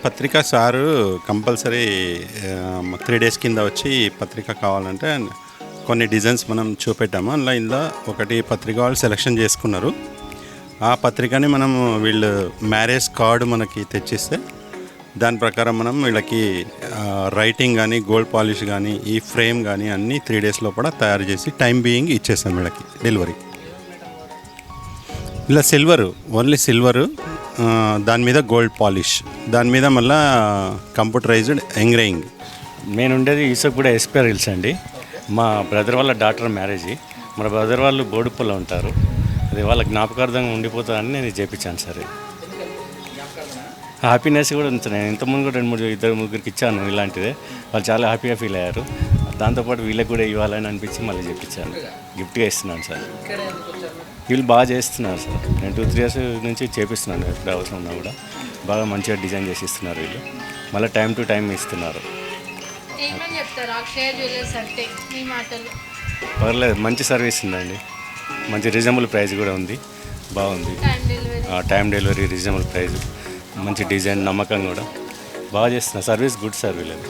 పత్రిక sir compulsory 3 days కింద వచ్చి పత్రిక కావాలంటే కొన్ని డిజైన్స్ మనం చూపెట్టాము. ఇందులో ఒకటి పత్రిక వాళ్ళు సెలెక్షన్ చేసుకున్నారు. ఆ పత్రికని మనం వీళ్ళు మ్యారేజ్ కార్డు మనకి తెచ్చిస్తే దాని ప్రకారం మనం వీళ్ళకి రైటింగ్ కానీ గోల్డ్ పాలిష్ కానీ ఈ ఫ్రేమ్ కానీ అన్నీ 3 డేస్ లోపల తయారు చేసి టైం బీయింగ్ ఇచ్చేస్తాం వీళ్ళకి డెలివరీ. ఇలా సిల్వరు, ఓన్లీ సిల్వరు, దాని మీద గోల్డ్ పాలిష్, దాని మీద మళ్ళీ కంప్యూటరైజ్డ్ ఎంగ్రేయింగ్. నేను ఉండేది ఈసోగూడ ఎస్పీఆర్ హిల్స్ అండి. మా బ్రదర్ వాళ్ళ డాక్టర్ మ్యారేజ్. మన బ్రదర్ వాళ్ళు బోడుప్పల్లో ఉంటారు. అది వాళ్ళ జ్ఞాపకార్థంగా ఉండిపోతుందని నేను చేయించాను సార్. హ్యాపీనెస్ కూడా ఉంది. నేను ఇంతకుముందు కూడా 2-3 ఇచ్చాను ఇలాంటిదే. వాళ్ళు చాలా హ్యాపీగా ఫీల్ అయ్యారు. దాంతోపాటు వీళ్ళకి కూడా ఇవ్వాలని అనిపించి మళ్ళీ చెప్పించాను, గిఫ్ట్గా ఇస్తున్నాను సార్. వీళ్ళు బాగా చేస్తున్నారు సార్. నేను 2-3 ఇయర్స్ నుంచి చేపిస్తున్నాను. ఎప్పుడు అవసరం ఉన్నా కూడా బాగా మంచిగా డిజైన్ చేసి ఇస్తున్నారు వీళ్ళు. మళ్ళీ టైం టు టైం ఇస్తున్నారు. పర్లేదు, మంచి సర్వీస్ ఉందండి. మంచి రీజనబుల్ ప్రైస్ కూడా ఉంది. బాగుంది. టైం డెలివరీ, రీజనబుల్ ప్రైస్, మంచి డిజైన్, నమ్మకం కూడా బాగా చేస్తున్నారు. సర్వీస్ గుడ్ సార్ వీళ్ళది.